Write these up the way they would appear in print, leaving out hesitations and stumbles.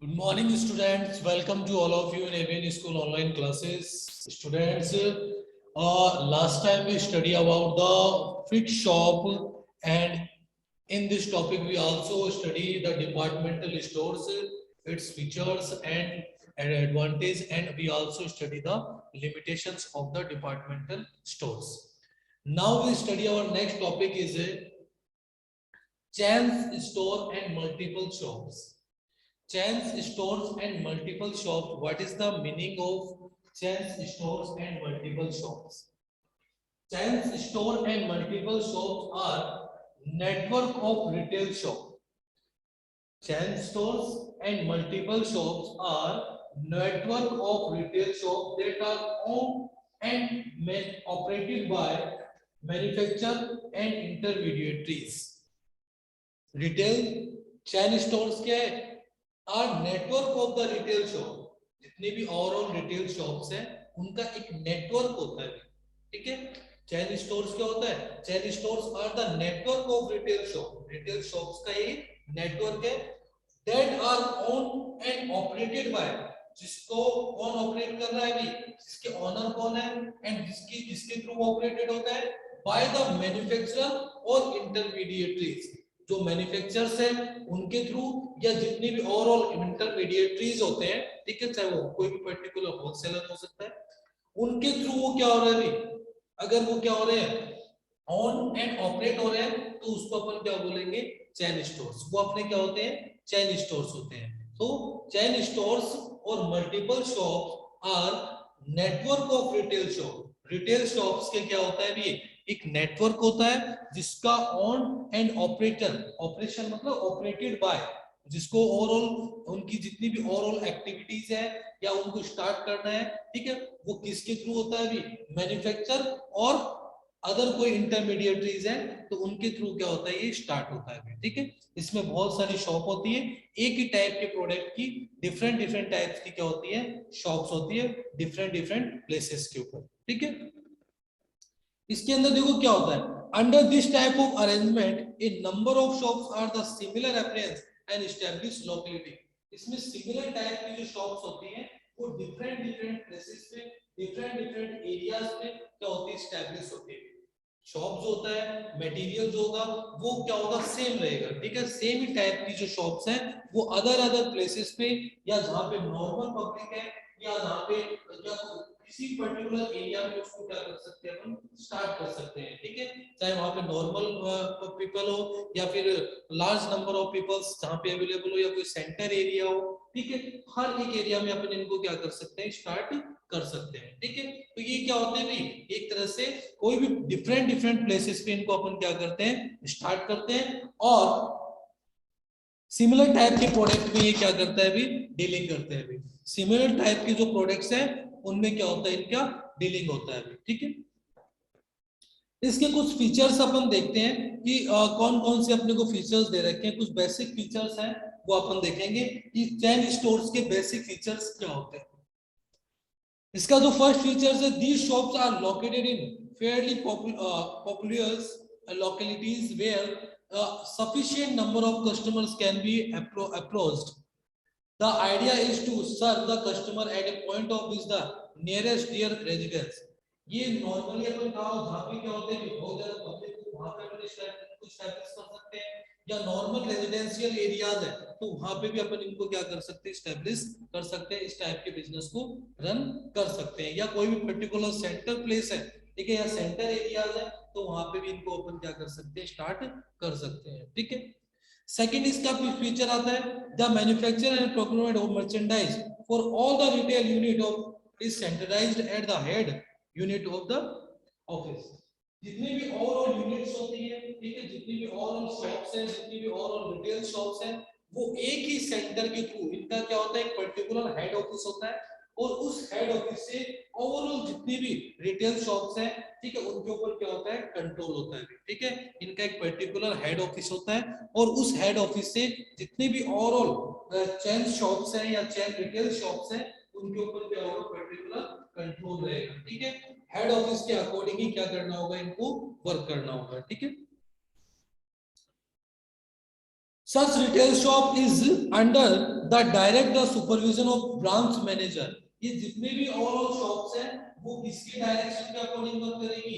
Good morning, students. Welcome to all of you in ABN School online classes. Students, last time we studied about the fit shop, and in this topic we also study the departmental stores, its features and advantage, and we also study the limitations of the departmental stores. Now we study our next topic is chains store and multiple shops. Chains stores and multiple shops. What is the meaning of chains stores and multiple shops? Chains store and multiple shops are network of retail shops. Chain stores and multiple shops are network of retail shops that are owned and operated by manufacturer and intermediaries. Retail chain stores क्या है? Are network of the retail shop. जितने भी overall retail shops हैं उनका एक network होता है. ठीक है. चेन स्टोर्स क्या होता है? Chain stores are the network of retail shop. Retail shops का ये नेटवर्क है that are owned and operated by. जिसको कौन ऑपरेट कर रहा है अभी? जिसके ओनर कौन है एंड जिसके थ्रू ऑपरेटेड होता है बाय द मैन्युफैक्चरर और इंटरमीडिएटरीज. जो मैन्युफैक्चरर्स हैं उनके थ्रू या जितने भी ओवरऑल इंटरमीडिएटरीज होते हैं, ठीक है, चाहे वो कोई भी पर्टिकुलर होलसेलर हो सकता है, उनके थ्रू वो क्या हो रहा है अभी? अगर वो क्या हो रहे हैं? ऑन एंड ऑपरेट हो रहे हैं तो उसको अपन क्या बोलेंगे? Chain stores. वो अपने क्या होते हैं? चेन स्टोर्स होते हैं. तो चेन स्टोर्स और multiple shops are network of retail shop. Retail shops के क्या होता है अभी? एक नेटवर्क होता है जिसका ऑन एंड ऑपरेशन मतलब ऑपरेटेड बाय, जिसको ओवरऑल उनकी जितनी भी ओवरऑल एक्टिविटीज है या उनको स्टार्ट करना है, ठीक है, वो किसके थ्रू होता है अभी? मैन्युफैक्चर और अदर कोई इंटरमीडिएटरीज है तो उनके थ्रू क्या होता है? ये स्टार्ट होता है. ठीक है. इसमें बहुत सारी शॉप होती है. एक ही टाइप के प्रोडक्ट की डिफरेंट डिफरेंट टाइप्स की क्या होती है? शॉप्स होती है डिफरेंट डिफरेंट प्लेसेस के ऊपर. ठीक है. इसके अंदर देखो क्या होता है. Under this type of arrangement a number of shops are the similar appearance and established locality. इसमें सिमिलर टाइप की जो शॉप्स होती हैं वो डिफरेंट डिफरेंट प्लेसेस पे डिफरेंट डिफरेंट एरियाज पे क्या होती है? एस्टैब्लिश होती है. शॉप जो होता है, मटेरियल जो होगा वो क्या होगा? सेम रहेगा. ठीक है. सेम ही टाइप की जो शॉप्स हैं वो अदर अदर प्लेसेस पे या जहां पे नॉर्मल पब्लिक है या जहां पे या किसी पर्टिकुलर एरिया में उसको क्या कर सकते हैं? अपन स्टार्ट कर सकते हैं. ठीक है. चाहे वहां पे नॉर्मल पीपल हो या फिर लार्ज नंबर ऑफ पीपल्स जहां पे अवेलेबल हो या कोई सेंटर एरिया हो. ठीक है. हर एक एरिया में अपन इनको क्या कर सकते हैं? स्टार्ट कर सकते हैं. ठीक है. तो ये क्या होते हैं भाई? एक तरह से कोई भी डिफरेंट डिफरेंट प्लेसेस पे इनको अपन क्या करते हैं? स्टार्ट करते हैं और सिमिलर टाइप के प्रोडक्ट में ये क्या करता है अभी? डीलिंग करते हैं अभी. सिमिलर टाइप के जो प्रोडक्ट्स हैं उनमें क्या होता है? इनका डीलिंग होता है अभी. ठीक है. इसके कुछ फीचर्स अपन देखते हैं कि कौन कौन से अपने को फीचर्स दे रखे हैं. कुछ बेसिक फीचर्स हैं वो अपन देखेंगे कि चेन स्टोर्स के बेसिक फीचर्स क्या होते हैं. इसका जो फर्स्ट फीचर्स है, these shops are located in fairly populous localities where sufficient number of customers can be approached. The idea is to serve the customer at a point of which the nearest their residence. ये normally अपन कहा जहाँ पे क्या होते हैं? बहुत ज्यादा public को वहां पे अपन कुछ स्टैब्लिश कर सकते हैं या नॉर्मल रेजिडेंशियल एरियाज है तो वहां पे भी अपन इनको क्या कर सकते हैं? स्टैब्लिश कर सकते हैं. इस टाइप के बिजनेस को रन कर सकते हैं. या कोई भी पर्टिकुलर सेंटर प्लेस है, ठीक है, या सेंटर एरियाज है तो वहां पे भी इनको अपन क्या कर सकते हैं? स्टार्ट कर सकते हैं. ठीक है. सेकंड इसका फीचर आता है the manufacture and procurement of merchandise for all the retail unit of is centralised at the head unit of the office. जितनी भी ओवरऑल यूनिट्स होती है, ठीक है, जितनी भी ओवरऑल शॉप्स हैं, जितनी भी ओवरऑल रिटेल शॉप्स हैं, वो एक ही सेंटर के थ्रू इनका क्या होता है? एक पर्टिकुलर हेड ऑफिस होता है और उस हेड ऑफिस से ओवरऑल जितनी भी रिटेल शॉप्स हैं, ठीक है, उनके ऊपर क्या होता है? कंट्रोल होता है. ठीक है. इनका एक पर्टिकुलर हेड ऑफिस होता है और उस हेड ऑफिस से जितनी भी ओवरऑल चेन शॉप्स हैं या चेन रिटेल शॉप्स हैं उनके ऊपर क्या होगा? पर्टिकुलर कंट्रोल रहेगा. ठीक है. हेड ऑफिस के अकॉर्डिंग ही क्या करना होगा? इनको वर्क करना होगा. ठीक है. Such retail shop is under the direct the supervision of branch manager, ये जितने भी ओवरऑल शॉप्स हैं वो किसके डायरेक्शन के अकॉर्डिंग वर्क करेगी,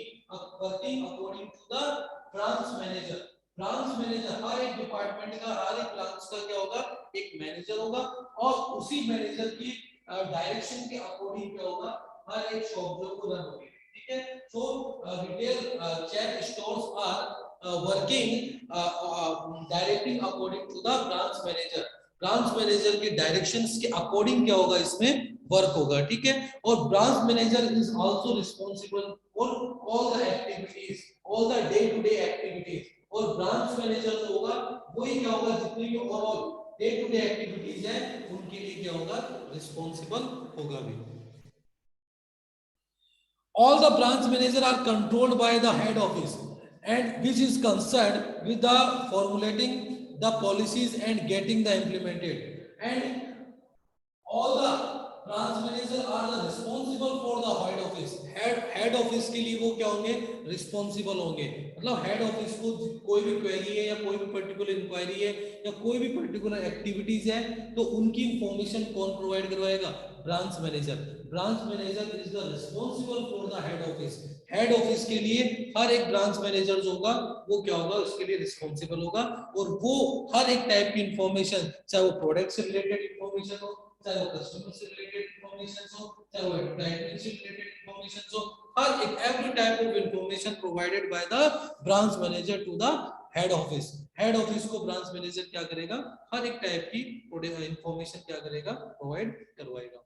working according to the branch manager. Branch manager हर एक डिपार्टमेंट का, हर एक ब्रांच का क्या होगा, एक मैनेजर होगा और उसी मैनेजर की डायरेक्शन के अकॉर्डिंग क्या होगा, हर एक शॉप जो को रन होगी। ठीक है, so retail chain stores are working directing according to the branch manager, branch manager के डायरेक्शंस के अकॉर्डिंग क्या होगा, इसमें वर्क होगा। ठीक है, और branch manager is also responsible for all the activities, all the day to day activities, और ब्रांच मैनेजर जो होगा वही क्या होगा, जितनी भी overall day to day activities है उनके लिए क्या होगा, रिस्पांसिबल होगा भी। All the branch manager are controlled by the head office and which is concerned with the formulating the policies and getting the implemented, and all the branch manager are the responsible for the head office, head office के लिए वो क्या होंगे, responsible होंगे। मतलब head office को कोई भी query है या कोई भी particular inquiry है या कोई भी particular activities है तो उनकी information कौन provide करवाएगा, branch manager। branch manager is the responsible for the head office, head office के लिए हर एक ब्रांच मैनेजर जो होगा वो क्या होगा, उसके लिए रिस्पांसिबल होगा और वो हर एक टाइप की इंफॉर्मेशन, चाहे वो प्रोडक्ट से रिलेटेड इंफॉर्मेशन हो, चाहे वो कस्टमर से रिलेटेड इंफॉर्मेशन हो, चाहे वो एडवर्टाइजमेंट से रिलेटेड इंफॉर्मेशन हो, हर एक every type of information provided by the branch manager to the head office. Head office को ब्रांच मैनेजर क्या करेगा, हर एक टाइप की इंफॉर्मेशन क्या करेगा, प्रोवाइड करवाएगा।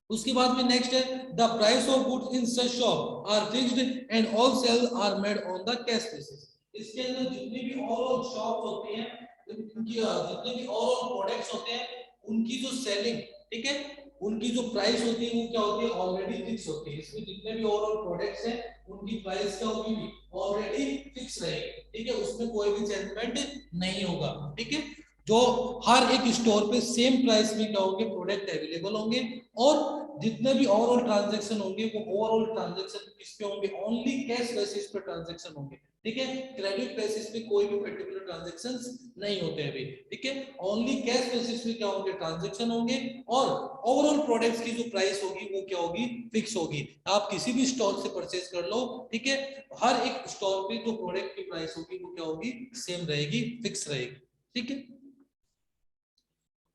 उसके बाद में नेक्स्ट है the price of goods in such shop are fixed and all sales are made on the cash basis. इसके अंदर जितनी भी ओवरऑल शॉप्स होती हैं, उनकी जितने भी ओवरऑल प्रोडक्ट्स होते हैं, उनकी जो सेलिंग, ठीक है, उनकी जो प्राइस होती है वो क्या होती है, ऑलरेडी फिक्स होती है। इसमें जितने भी ओवरऑल प्रोडक्ट्स हैं उनकी प्राइस क्या होगी, ऑलरेडी फिक्स रहेगी। ठीक है, उसमें कोई भी चेंजमेंट नहीं होगा। ठीक है, जो हर एक स्टोर पे सेम प्राइस में क्या होंगे, प्रोडक्ट अवेलेबल होंगे और जितने भी ओवरऑल ट्रांजैक्शन होंगे वो ओवरऑल ट्रांजैक्शन किस पे होंगे, ओनली कैश बेसिस पे ट्रांजैक्शन होंगे। ठीक है, क्रेडिट बेसिस पे कोई भी पर्टिकुलर ट्रांजैक्शंस नहीं होते हैं अभी। ठीक है, ओनली कैश बेसिस पे क्या होंगे, ट्रांजैक्शन होंगे और ओवरऑल प्रोडक्ट्स की जो प्राइस होगी वो क्या होगी, फिक्स होगी। आप किसी भी स्टोर से परचेज कर लो, ठीक है, हर एक स्टोर पे जो प्रोडक्ट की प्राइस होगी वो क्या होगी, सेम रहेगी, फिक्स रहेगी। ठीक है,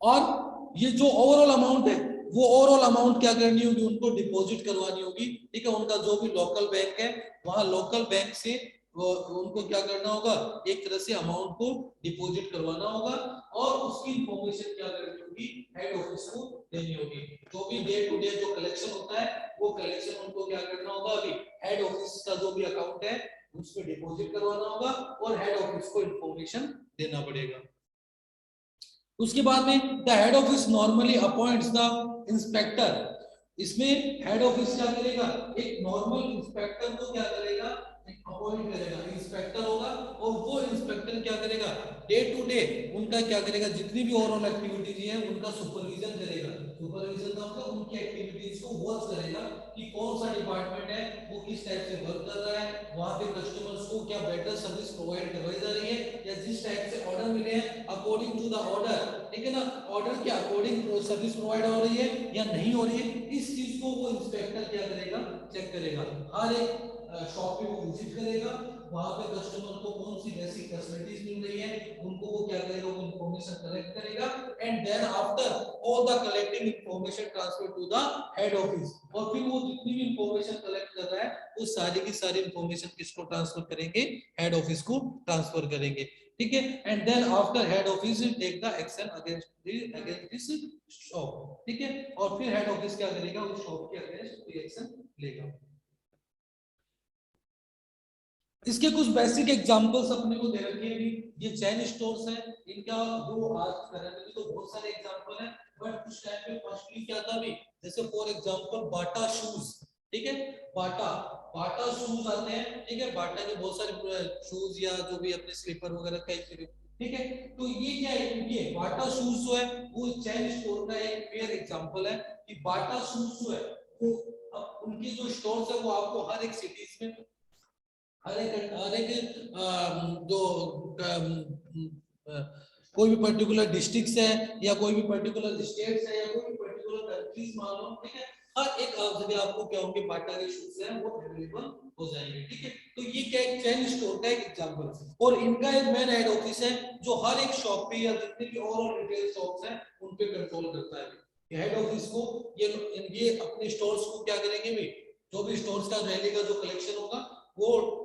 और ये जो ओवरऑल अमाउंट है वो ओवरऑल अमाउंट क्या करनी होगी, उनको डिपॉजिट करवानी होगी। ठीक है, उनका जो भी लोकल बैंक है वहां लोकल बैंक से उनको क्या करना होगा, एक तरह से अमाउंट को डिपॉजिट करवाना होगा और उसकी इंफॉर्मेशन क्या करनी होगी, हेड ऑफिस को देनी होगी। जो भी डे टू डे जो कलेक्शन होता है वो कलेक्शन उनको क्या करना होगा, अभी हेड ऑफिस का जो भी अकाउंट है उसमें डिपॉजिट करवाना होगा और हेड ऑफिस को इंफॉर्मेशन देना पड़ेगा। उसके बाद में the head office normally appoints the inspector. इसमें हेड ऑफिस क्या करेगा, एक नॉर्मल इंस्पेक्टर को क्या करेगा, अपॉइंट करेगा। इंस्पेक्टर होगा और वो इंस्पेक्टर क्या करेगा, डे टू डे उनका क्या करेगा, जितनी भी ओवरऑल एक्टिविटीज है उनका सुपरविजन करेगा। सुपरविजन का मतलब उनकी एक्टिविटीज को वॉच करेगा कि कौन सा डिपार्टमेंट है वो किस टाइप से वर्क कर रहा है, वहां पे कस्टमर्स को क्या बेटर सर्विस प्रोवाइड करवाई जा रही है या जिस टाइप से ऑर्डर मिले हैं अकॉर्डिंग टू द ऑर्डर, ठीक है ना, ऑर्डर के अकॉर्डिंग सर्विस प्रोवाइड हो रही है या नहीं हो रही है। इस चीज को वो इंस्पेक्टर क्या करेगा, चेक करेगा। हर एक शॉप पे वो विजिट करेगा, वहां पे कस्टमर को कौन सी बेसिक फैसिलिटीज मिल रही है उनको वो क्या करेगा, वो इंफॉर्मेशन कलेक्ट करेगा and then after all the collecting information transfer to the head office. और फिर वो जितनी भी इंफॉर्मेशन कलेक्ट कर रहा है वो सारी की सारी इंफॉर्मेशन किसको ट्रांसफर करेंगे, हेड ऑफिस को ट्रांसफर करेंगे। ठीक है, and then after head office will take the action against this shop. ठीक है, और फिर हेड ऑफिस क्या करेगा, उस शॉप के अगेंस्ट कोई एक्शन लेगा। इसके कुछ बेसिक एग्जांपल्स अपने को दे रखे हैं। ये चेन स्टोर्स हैं, इनका जो आज करंटली तो बहुत सारे एग्जांपल हैं बट उस टाइम पे फर्स्टली क्या था भी, जैसे फॉर एग्जांपल बाटा शूज। ठीक है, बाटा बाटा शूज आते हैं। ठीक है, बाटा के बहुत सारे शूज या जो भी अपने स्लीपर वगैरह कई, ठीक है, तो ये क्या है, ये बाटा शूज जो है वो चेन स्टोर का एक क्लियर एग्जांपल है कि बाटा शूज जो है वो अब उनके जो स्टोर्स है वो आपको हर एक सिटीज में, हर एक जो कोई भी पर्टिकुलर डिस्ट्रिक्ट है या कोई भी पर्टिकुलर स्टेट्स है या कोई भी पर्टिकुलर कंट्रीज मान लो, ठीक है, हर एक जगह आपको क्या होंगे, बाटा के शूज है वो अवेलेबल हो जाएंगे, ठीक है। तो ये क्या एक चेन स्टोर का एक एग्जांपल, और इनका एक मेन हेड ऑफिस है जो हर एक शॉप पे या जितने भी और रिटेल शॉप्स हैं उन पे कंट्रोल करता है। हेड ऑफिस को ये अपने स्टोर्स को क्या करेंगे भी, जो भी स्टोर्स का रैली का जो कलेक्शन होगा वो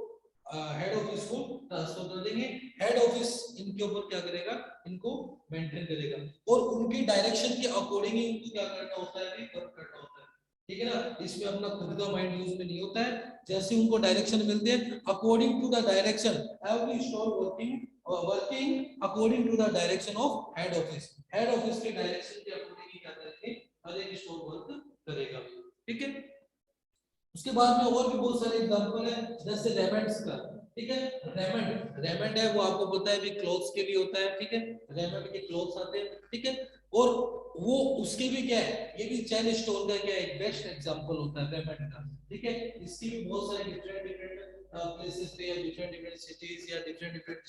हेड ऑफिस को ट्रांसफर कर देंगे। हेड ऑफिस इनके ऊपर क्या करेगा, इनको मेंटेन करेगा और उनकी डायरेक्शन के अकॉर्डिंग ही इनको क्या करना होता है, वर्क करना होता है, ठीक है ना। इसमें अपना खुद का माइंड यूज में नहीं होता है, जैसे उनको डायरेक्शन मिलते हैं according to the direction, every store working according to the direction of head office. Head office के डायरेक्शन के अकॉर्डिंग ही क्या करेंगे, हर एक स्टोर वर्क करेगा, ठीक है। उसके बाद में और भी बहुत सारे एग्जांपल है, जैसे रेमंड्स का, ठीक है। रेमंड है वो आपको पता है भी क्लोथ्स के लिए होता है, ठीक है, रेमंड के क्लोथ्स आते हैं, ठीक है। और वो उसके भी क्या है, ये भी चैन स्टोर का क्या एक बेस्ट एग्जांपल होता है रेमंड का, ठीक है। इसकी भी बहुत सारे डिफरेंट डिफरेंट प्लेसेस पे या डिफरेंट डिफरेंट सिटीज या डिफरेंट डिफरेंट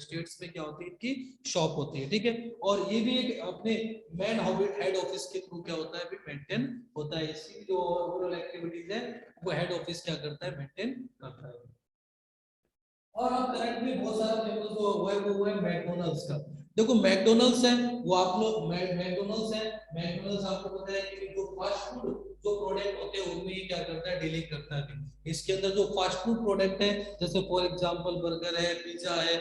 स्टेट्स में क्या होती है, इनकी शॉप होती है, ठीक है। और ये भी एक अपने मेन हेड ऑफिस के थ्रू क्या होता है भी मेंटेन होता है, इसकी जो ओवरऑल एक्टिविटीज है वो हेड ऑफिस क्या करता है, मेंटेन करता है। और अब करंट में बहुत सारा फेमस वो है मैकडॉनल्ड्स का। देखो मैकडॉनल्ड्स है वो आप लोग मैकडॉनल्ड्स है, मैकडॉनल्ड्स आपको पता है कि जो फास्ट फूड जो प्रोडक्ट होते हैं उनमें ये क्या करता है, डीलिंग करता है। इसके अंदर जो फास्ट फूड प्रोडक्ट है जैसे फॉर एग्जांपल बर्गर है, पिज्जा है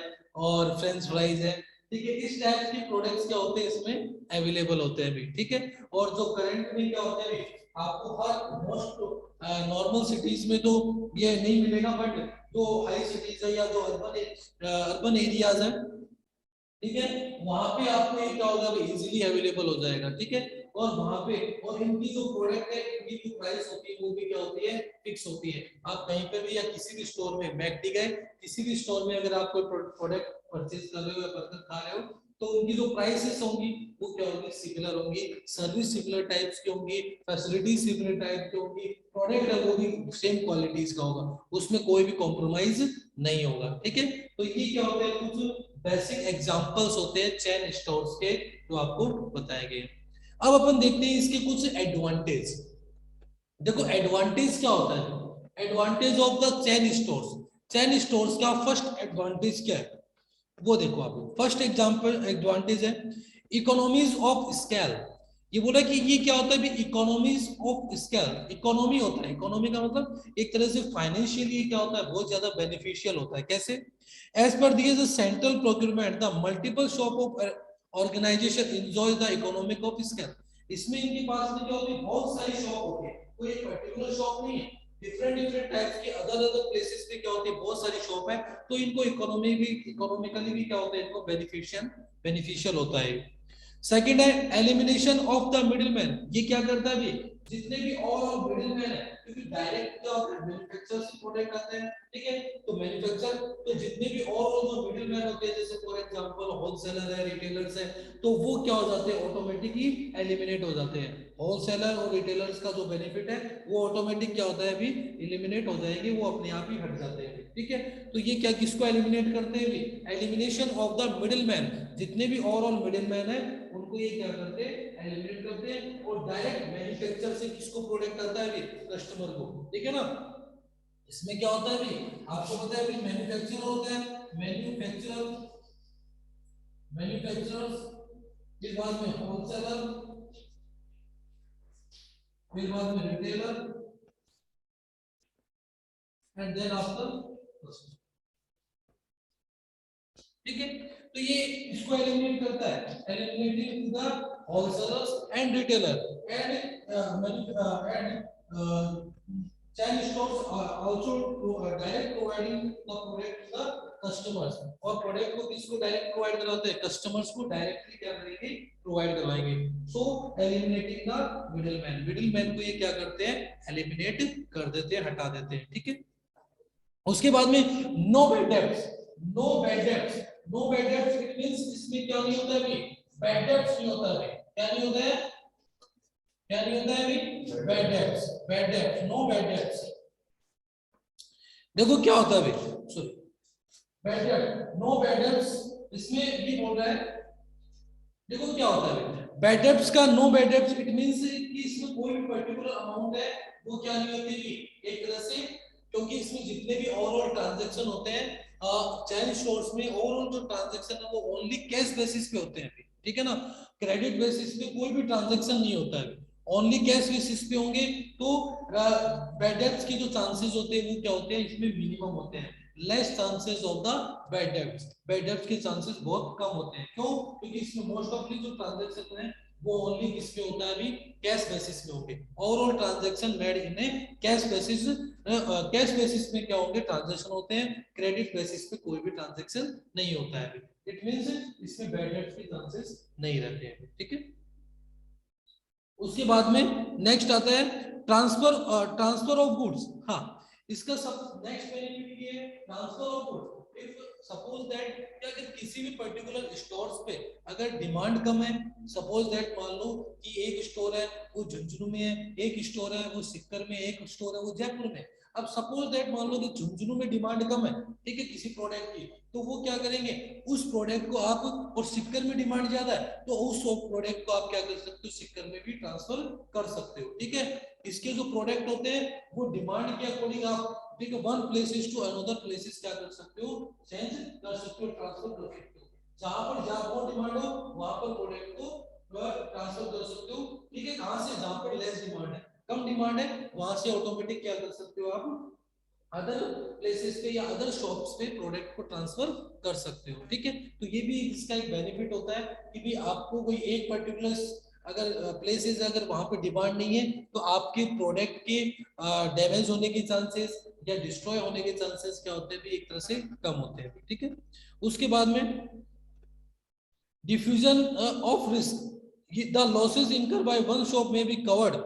और फ्रेंच फ्राइज है, ठीक है, इस टाइप के प्रोडक्ट्स क्या होते हैं इसमें अवेलेबल होते हैं भी, ठीक है। और जो करंट में क्या होता है आपको हर मोस्ट नॉर्मल सिटीज में तो ये नहीं मिलेगा, बट जो हाई सिटीज है या जो अर्बन एरियाज है, ठीक है, वहां पे आपको ये क्या होगा इजीली अवेलेबल हो जाएगा, ठीक है। और वहां पे और इनकी जो प्रोडक्ट है इनकी जो प्राइस होती है वो भी क्या होती है, फिक्स होती है। आप कहीं पे भी या किसी भी स्टोर में मैकडी गए, किसी भी स्टोर में अगर आप कोई प्रोडक्ट परचेज कर रहे हो या बर्गर खा रहे हो तो उनकी जो प्राइसेस होंगी वो क्या होगी, सिमिलर होंगी, सर्विस सिमिलर टाइप्स की होंगी, फैसिलिटी सिमिलर टाइप की होंगी, प्रोडक्ट है वो भी सेम क्वालिटीज का होगा, उसमें कोई भी कॉम्प्रोमाइज नहीं होगा, ठीक है। तो ये क्या होता है, कुछ बेसिक एग्जांपल्स होते हैं चेन स्टोर्स के जो आपको बताए गए। अब अपन देखते हैं इसके कुछ एडवांटेज। देखो एडवांटेज क्या होता है, advantage of the chain stores. Chain stores का फर्स्ट एडवांटेज क्या है वो देखो आप। फर्स्ट एग्जांपल एडवांटेज है इकोनॉमीज ऑफ स्केल। ये बोला कि ये क्या होता है, इकोनॉमीज ऑफ स्केल। इकोनॉमी होता है, इकोनॉमी का मतलब एक तरह से फाइनेंशियली क्या होता है, बहुत ज्यादा बेनिफिशियल होता है। कैसे? As per this central procurement the multiple shop of organisation enjoy the economic of scale. इसमें इनके पास में क्या होती है, बहुत सारी शॉप होती है, कोई एक पर्टिकुलर शॉप नहीं है, डिफरेंट डिफरेंट टाइप्स के अदर अदर प्लेसेस पे क्या होती है, बहुत सारी शॉप है, तो इनको इकोनॉमिकली भी क्या होता है, इनको बेनिफिशियल होता है। सेकंड है एलिमिनेशन ऑफ द मिडिलमैन। ये क्या करता है भी, जितने भी और मिडिलमैन है, क्योंकि डायरेक्ट क्या होता है मैन्युफैक्चर से प्रोडक्ट आते हैं, ठीक है, तो मैन्युफैक्चर तो जितने भी और जो मिडिलमैन होते हैं जैसे फॉर एग्जांपल होलसेलर है, रिटेलर्स है, तो वो क्या हो जाते हैं, ऑटोमेटिकली एलिमिनेट हो जाते हैं। होलसेलर और रिटेलर्स का जो बेनिफिट है वो ऑटोमेटिक क्या होता है अभी एलिमिनेट हो जाएंगे, वो अपने आप ही हट जाते हैं, ठीक है। तो ये क्या किसको एलिमिनेट करते हैं भी, एलिमिनेशन ऑफ द मिडिलमैन। जितने भी ओवरऑल मिडिलमैन है उनको ये क्या करते हैं, एलिमिनेट करते हैं, और डायरेक्ट मैन्युफैक्चर से किसको प्रोडक्ट करता है भी, कस्टमर को, ठीक है ना। इसमें क्या होता है भी, आपको पता है भी मैन्युफैक्चरर होता है, मैन्युफैक्चरर्स, फिर बाद में होलसेलर, फिर बाद में retailer and then after customer, ठीक है। तो ये इसको एलिमिनेट करता है, eliminating the wholesalers and retailer and chain stores are also direct providing the product to the customers। और प्रोडक्ट को किसको डायरेक्ट प्रोवाइड कराते हैं, कस्टमर्स को डायरेक्टली क्या करेंगे, प्रोवाइड करवाएंगे। सो एलिमिनेटिंग द मिडिलमैन, मिडिलमैन को ये क्या करते हैं, एलिमिनेट कर देते हैं, हटा देते हैं, ठीक है। उसके बाद में no bad debts, no bad debts, no bad debts it means इसमें क्या नहीं होता है, बैड डेब्ट्स नहीं होता है, क्या नहीं होता है, क्या नहीं होता है अभी, bad debts, bad debts, no bad debts. देखो क्या होता है अभी, सॉरी, बैड डेब्ट, नो बैड डेब्ट्स इसमें ये बोल रहा है, देखो क्या होता है बैड डेब्ट्स का, no bad debts it means कि इसमें कोई भी पर्टिकुलर अमाउंट है वो क्या नहीं होती कि एक तरह से, क्योंकि इसमें जितने भी ओवरऑल ट्रांजैक्शन होते हैं चैन स्टोर्स में, ओवरऑल जो ट्रांजैक्शन है वो ओनली कैश बेसिस पे होते हैं अभी, ठीक है ना, क्रेडिट बेसिस पे कोई भी ट्रांजैक्शन नहीं होता है, ओनली कैश बेसिस पे होंगे। तो बैड डेब्ट्स के जो चांसेस होते हैं वो क्या होते हैं, इसमें मिनिमम होते हैं, less chances of the bad debts, bad debts के चांसेस बहुत कम होते हैं। क्यों? क्योंकि इसमें मोस्ट ऑफली जो ट्रांजैक्शन है वो ओनली किस पे होता है, अभी कैश बेसिस पे होंगे, overall transaction made in A cash basis, cash basis में क्या होंगे ट्रांजैक्शन होते हैं, क्रेडिट बेसिस पे कोई भी ट्रांजैक्शन नहीं होता है अभी, इट मींस इसमें बैड डेब्ट्स के चांसेस नहीं रहते हैं, ठीक है। उसके बाद में नेक्स्ट आता है ट्रांसफर, ट्रांसफर ऑफ गुड्स। हाँ, इसका सब नेक्स्ट बेनिफिट ये है transfer of goods. If suppose that कि अगर किसी भी पर्टिकुलर स्टोर्स पे अगर डिमांड कम है, सपोज दैट मान लो कि एक स्टोर है वो झुंझुनू में है, एक स्टोर है वो सिक्कर में, एक स्टोर है वो जयपुर में। अब सपोज दैट मान लो कि झुंझुनू में डिमांड कम है, ठीक है, किसी प्रोडक्ट की, तो वो क्या करेंगे उस प्रोडक्ट को आप, और सिक्कर में डिमांड ज्यादा है तो उस प्रोडक्ट को आप क्या कर सकते हो, सिक्कर में भी ट्रांसफर कर सकते हो, ठीक है। इसके जो प्रोडक्ट होते हैं वो डिमांड के अकॉर्डिंग आप, ठीक है, one places to another places क्या कर सकते हो, चेंज कर सकते हो, ट्रांसफर कर सकते हो, जहां पर ज्यादा डिमांड हो वहां पर प्रोडक्ट को ट्रांसफर कर सकते हो, ठीक है। कहां से, जहां पर लेस डिमांड है, कम डिमांड है, वहां से ऑटोमेटिक क्या कर सकते हो आप, अदर प्लेसेस पे या अदर शॉप्स पे प्रोडक्ट को ट्रांसफर कर सकते हो, ठीक है। तो ये भी इसका एक बेनिफिट होता है कि भी आपको कोई एक पर्टिकुलर अगर प्लेसेस अगर वहां पे डिमांड नहीं है तो आपके प्रोडक्ट के डैमेज होने के चांसेस या डिस्ट्रॉय होने के चांसेस क्या होते हैं भी एक तरह से कम होते हैं, ठीक है। उसके बाद में diffusion of risk, the losses इनकर बाय वन शॉप में बी कवर्ड।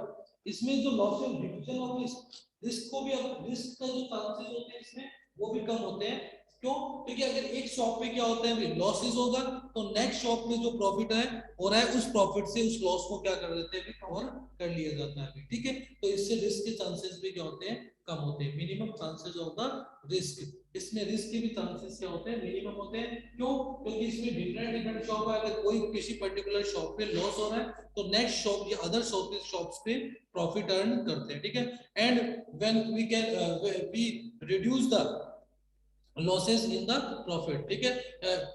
इसमें जो losses, diffusion of risk, risk को भी, अब रिस्क का जो चांसेस होते हैं इसमें वो भी कम होते हैं। क्यों? क्योंकि अगर एक शॉप पे क्या होता है लॉसेस होगा तो नेक्स्ट शॉप पे जो प्रॉफिट है हो रहा है उस प्रॉफिट से उस लॉस को क्या कर देते हैं, कवर कर लिया जाता है, ठीक है। तो इससे रिस्क के चांसेस भी क्या होते हैं, कम होते हैं, minimum chances of the risk. इसमें रिस्क के भी चांसेस क्या होते हैं, मिनिमम होते हैं। क्यों? क्योंकि इसमें डिफरेंट डिफरेंट शॉप है, अगर कोई किसी पर्टिकुलर शॉप पे लॉस हो रहा है तो नेक्स्ट शॉप या अदर शॉप्स पे प्रॉफिट अर्न करते हैं, ठीक है। And when we can we reduce the losses in the profit, ठीक है,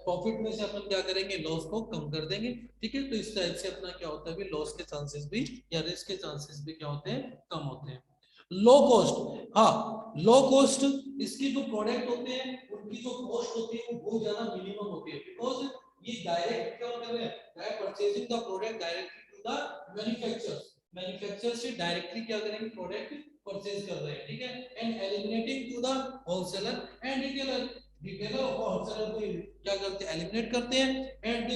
प्रॉफिट में से अपन क्या करेंगे, लॉस को कम कर देंगे, ठीक है। तो इस टाइप से अपना क्या होता है भी लॉस के चांसेस भी या रिस्क के चांसेस भी क्या होते हैं, कम होते हैं। लो कॉस्ट, हाँ, लो कॉस्ट, इसकी जो प्रोडक्ट होते हैं उनकी जो कॉस्ट होती है वो बहुत ज्यादा मिनिमम होती है, बिकॉज ये डायरेक्ट क्या कर रहे हैं, direct purchasing the product directly to the manufacturer, manufacturer से डायरेक्टली क्या करेंगे, प्रोडक्ट परचेज कर रहे हैं, ठीक है। And eliminating to the wholesaler and retailer, retailer और होलसेलर को क्या करते हैं, एलिमिनेट करते हैं। And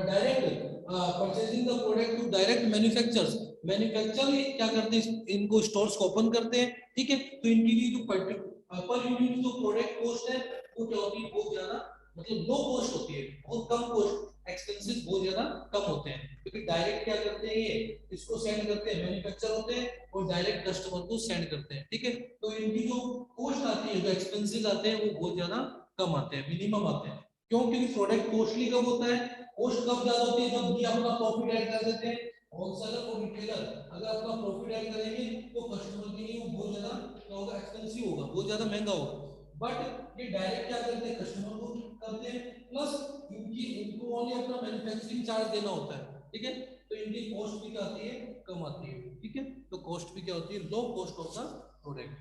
direct purchasing the product to direct manufacturers, manufacturer क्या करते हैं, इनको स्टोर्स को ओपन करते हैं, ठीक है। तो इनके लिए जो पर यूनिट जो प्रोडक्ट कॉस्ट है वो क्या होती है, बहुत ज्यादा, मतलब लो कॉस्ट होती है, बहुत कम कॉस्ट, एक्सपेंसेस बहुत ज्यादा कम होते हैं, क्योंकि डायरेक्ट क्या करते हैं ये इसको सेंड करते हैं, मैन्युफैक्चर होते हैं और डायरेक्ट कस्टमर को सेंड करते हैं, ठीक है। तो इनकी जो कॉस्ट आती है, जो एक्सपेंसेस आते हैं वो बहुत ज्यादा कम आते हैं, मिनिमम आते हैं। क्यों? क्योंकि प्रोडक्ट कॉस्टली कब होता है, कॉस्ट कब ज्यादा होती है, जब ये अपना प्रॉफिट ऐड कर देते हैं, होलसेलर और रिटेलर अगर अपना प्रॉफिट ऐड करेंगे तो कस्टमर के लिए वो बहुत ज्यादा क्या होगा, एक्सपेंसिव होगा, बहुत ज्यादा महंगा होगा। बट ये डायरेक्ट क्या करते हैं, कस्टमर को करते हैं, प्लस इनकी इनको ओनली अपना मैन्युफैक्चरिंग चार्ज देना होता है, ठीक है। तो इनकी कॉस्ट भी क्या आती है, कम आती है, ठीक है। तो कॉस्ट भी क्या होती है, low cost of the product.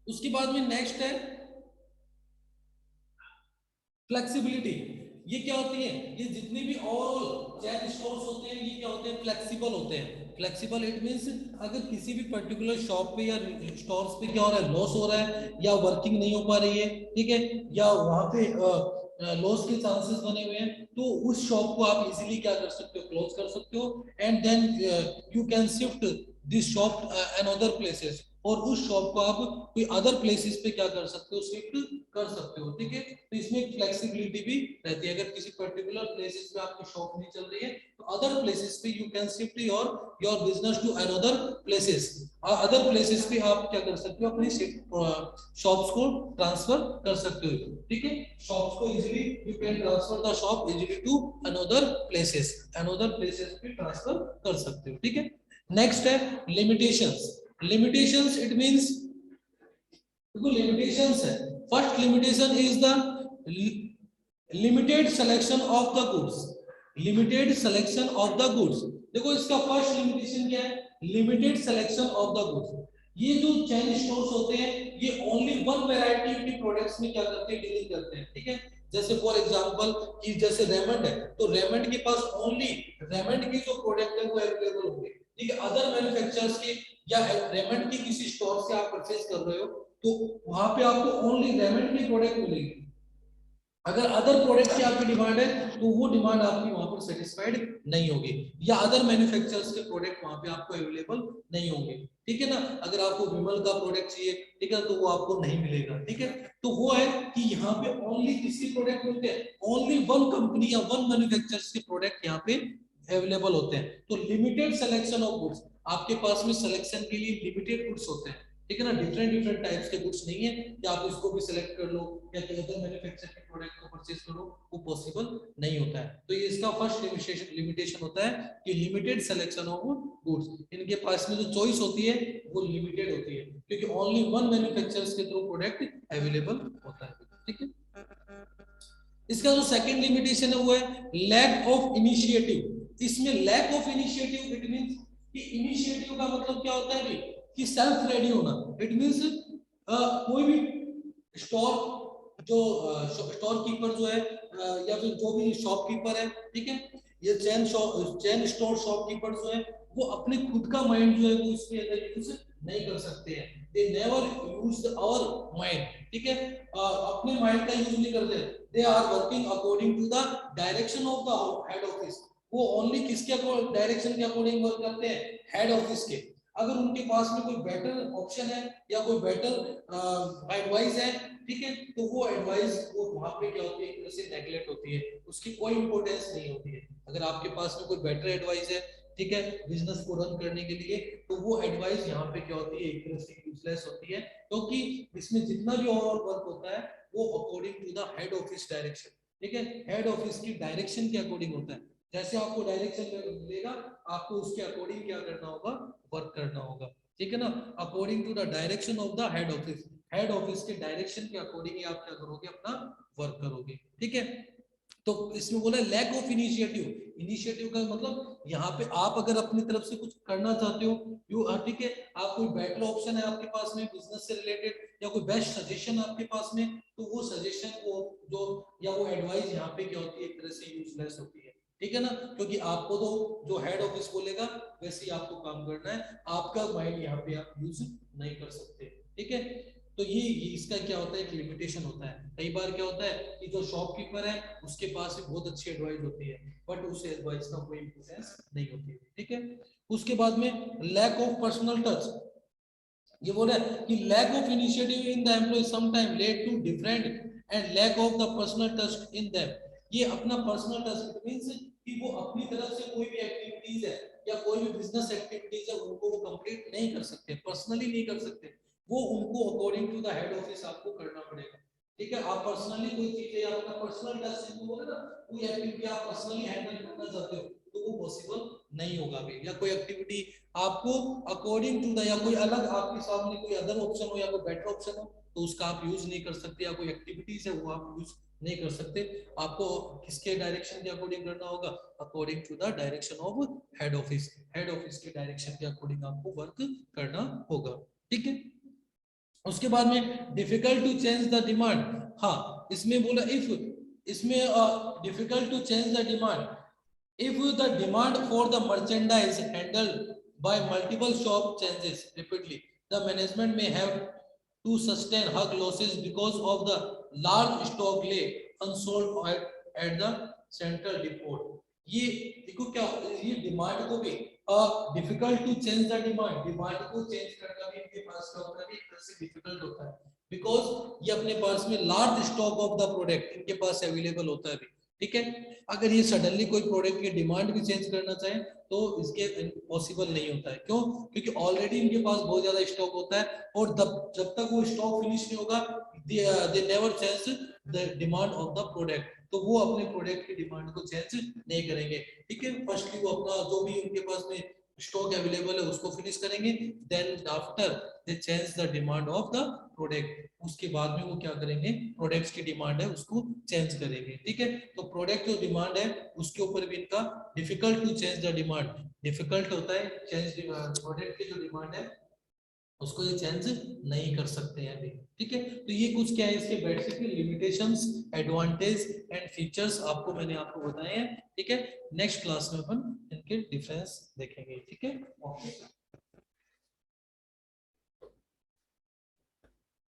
उसके बाद में नेक्स्ट है फ्लेक्सिबिलिटी। ये क्या होती है, ये जितने भी ओवरऑल चैन स्टोर्स होते हैं ये क्या होते हैं, फ्लेक्सिबल होते हैं। फ्लेक्सिबल इट मींस अगर किसी भी पर्टिकुलर शॉप पे या स्टोर्स पे क्या हो रहा है, लॉस हो रहा है या वर्किंग नहीं हो पा रही है, ठीक है, या वहां पे लॉस के चांसेस बने हुए हैं, तो उस शॉप को आप इजीली क्या कर सकते हो, क्लोज कर सकते हो। And then you can shift this shop another places, और उस शॉप को आप कोई अदर प्लेसेस पे क्या कर सकते हो, शिफ्ट कर सकते हो। ठीक है, तो इसमें एक फ्लेक्सिबिलिटी भी रहती है। अगर किसी पर्टिकुलर प्लेसेस पे आपकी शॉप नहीं चल रही है तो अदर प्लेसेस पे you can shift your business to another places. Other places पे आप क्या कर सकते हो, अपनी शॉप्स को ट्रांसफर कर सकते हो। ठीक है, शॉप्स को easily you can transfer the shop easily to another places पे ट्रांसफर कर सकते हो। ठीक है, नेक्स्ट है लिमिटेशंस। लिमिटेशंस इट मींस, देखो लिमिटेशंस है। First limitation is the limited selection of the goods. Limited selection of the goods, देखो इसका फर्स्ट लिमिटेशन क्या है, limited selection of the goods. ये जो चेन स्टोर्स होते हैं ये ओनली वन वैरायटी के प्रोडक्ट्स में क्या करते हैं, डीलिंग करते हैं। ठीक है, जैसे फॉर एग्जांपल कि जैसे रेमंड है तो रेमंड के पास ओनली रेमंड की जो प्रोडक्ट है वो अवेलेबल होंगे। ठीक है, अदर मैन्युफैक्चरर्स के या रेमंड की किसी स्टोर से आप परचेज कर रहे हो तो वहां पे आपको ओनली रेमंड की प्रोडक्ट मिलेगी। अगर अदर प्रोडक्ट की आपकी डिमांड है तो वो डिमांड आपकी वहां पर सेटिस्फाइड नहीं होगी, या अदर मैन्युफैक्चरर्स के प्रोडक्ट वहां पे आपको अवेलेबल नहीं होंगे। ठीक है ना, अगर आपको विमल का प्रोडक्ट चाहिए, ठीक है, तो वो आपको नहीं मिलेगा। ठीक है, तो वो है कि यहाँ पे ओनली किसके प्रोडक्ट मिलते हैं, ओनली वन कंपनी या वन मैन्युफैक्चरर्स के प्रोडक्ट यहाँ पे अवेलेबल होते हैं। तो लिमिटेड सिलेक्शन ऑफ गुड्स, आपके पास में सिलेक्शन के लिए लिमिटेड गुड्स होते हैं। ठीक है ना, डिफरेंट डिफरेंट टाइप्स के गुड्स नहीं है कि आप इसको भी सिलेक्ट कर लो या कोई अदर मैन्युफैक्चर के प्रोडक्ट को परचेज करो, वो पॉसिबल नहीं होता है। तो ये इसका फर्स्ट लिमिटेशन होता है कि लिमिटेड सिलेक्शन ऑफ गुड्स, इनके पास में जो चॉइस होती है वो लिमिटेड होती है क्योंकि ओनली वन मैन्युफैक्चरर्स के थ्रू प्रोडक्ट अवेलेबल होता है। ठीक है, इसका जो सेकंड लिमिटेशन है वो है लैक ऑफ इनिशिएटिव। इसमें lack of initiative it means कि इनिशिएटिव का मतलब क्या होता है भाई, कि सेल्फ रेडी होना। इट मींस कोई भी स्टोर जो स्टोर कीपर जो है या फिर जो भी शॉपकीपर है, ठीक है, ये चेन स्टोर शॉपकीपर जो है वो अपने खुद का माइंड जो है वो इसके अंदर यूज नहीं कर सकते हैं। They never use our mind. ठीक है, अपने माइंड का यूज नहीं करते। They are working according to the direction of the head office. वो ओनली किसके डायरेक्शन के अकॉर्डिंग वर्क करते हैं, हेड ऑफिस के। अगर उनके पास में कोई बेटर ऑप्शन है या कोई बेटर एडवाइस है, ठीक है, तो वो एडवाइस वो वहां पे क्या होती है, एक तरह से नेगलेक्ट होती है, उसकी कोई इंपॉर्टेंस नहीं होती है। अगर आपके पास में कोई बेटर एडवाइस है, ठीक है, बिजनेस को रन करने के लिए, तो वो एडवाइस यहाँ पे क्या होती है, एक तरह से यूजलेस होती है, क्योंकि इसमें जितना भी ओवरऑल वर्क होता है वो according to the head office direction. ठीक है, हेड ऑफिस की डायरेक्शन के अकॉर्डिंग होता है। जैसे आपको डायरेक्शन मिलेगा आपको उसके अकॉर्डिंग क्या करना होगा, वर्क करना होगा। ठीक है ना, according to the direction of the head office, head office के डायरेक्शन के अकॉर्डिंग ही आप क्या करोगे, अपना वर्क करोगे। ठीक है, तो इसमें बोला लैक ऑफ इनिशिएटिव। इनिशिएटिव का मतलब यहाँ पे आप अगर अपनी तरफ से कुछ करना चाहते हो, यू ठीक है, आप कोई बेटर ऑप्शन है आपके पास में बिजनेस से रिलेटेड या कोई बेस्ट सजेशन आपके पास में, तो वो सजेशन को जो या वो एडवाइस यहाँ पे क्या होती है, एक तरह से यूजलेस होती है। ठीक है ना, क्योंकि आपको तो जो हेड ऑफिस बोलेगा वैसे ही आपको काम करना है, आपका माइंड यहाँ पे आप यूज नहीं कर सकते। ठीक है, तो ये इसका क्या होता है, एक लिमिटेशन होता है। कई बार क्या होता है कि जो शॉपकीपर है उसके पास भी बहुत अच्छी एडवाइस होती है बट उस एडवाइस का कोई इंपॉर्टेंस नहीं होती है। ठीक है, उसके बाद में लैक ऑफ पर्सनल टच। ये बोल रहा है कि lack of initiative in the employ sometime led to different and lack of the personal touch in them. ये अपना पर्सनल टच मींस कि वो अपनी तरफ से कोई भी एक्टिविटीज है या कोई भी बिजनेस एक्टिविटीज है उनको वो कंप्लीट नहीं कर सकते, पर्सनली नहीं कर सकते, वो उनको according to the head office आपको करना पड़ेगा। ठीक है, आप पर्सनली कोई चीज है या अपना पर्सनल टच से बोले ना, कोई एक्टिविटी आप पर्सनली हैंडल करना चाहते हो तो वो पॉसिबल नहीं होगा भी, या कोई एक्टिविटी आपको अकॉर्डिंग टू द या कोई अलग आपके सामने कोई अदर ऑप्शन हो या कोई बेटर ऑप्शन हो तो उसका आप यूज नहीं कर सकते, या कोई एक्टिविटीज है वो आप यूज नहीं कर सकते। आपको किसके डायरेक्शन के अकॉर्डिंग करना होगा, according to the direction of head office. Head office के डायरेक्शन के अकॉर्डिंग आपको वर्क करना होगा। ठीक है, उसके बाद में difficult to change the demand. हाँ, इसमें बोला इफ, इसमें difficult to change the demand if the demand for the merchandise handled by multiple shop changes rapidly, the management may have to sustain hug losses because of the large stock lay unsold at the central depot। ये देखो क्या, ये demand को भी difficult to change the demand, demand को change करना भी इनके पास क्या होता है, एक तरह से डिफिकल्ट होता है, बिकॉज ये अपने पास में large stock of the product इनके पास अवेलेबल होता है अभी, ठीक है। अगर ये सडनली कोई प्रोडक्ट की डिमांड भी चेंज करना चाहे तो इसके पॉसिबल नहीं होता है, क्यों? क्योंकि ऑलरेडी इनके पास बहुत ज्यादा स्टॉक होता है, और जब तक वो स्टॉक फिनिश नहीं होगा they never change the demand of the product, तो वो अपने प्रोडक्ट की डिमांड को चेंज नहीं करेंगे, ठीक है। फर्स्टली वो अपना जो भी उनके पास में स्टॉक अवेलेबल है उसको फिनिश करेंगे, then after they change the demand of the product, उसके बाद में वो क्या करेंगे, प्रोडक्ट्स की डिमांड है उसको चेंज करेंगे, ठीक है। तो प्रोडक्ट जो डिमांड है उसके ऊपर भी इनका difficult to change the demand, difficult होता है चेंज प्रोडक्ट की जो डिमांड है उसको ये चेंज नहीं कर सकते हैं अभी, ठीक है। तो ये कुछ क्या है इसके basic limitations, advantage and features आपको मैंने आपको बताए हैं, ठीक है। नेक्स्ट क्लास में अपन इनके डिफरेंस देखेंगे, ठीक है। ओके।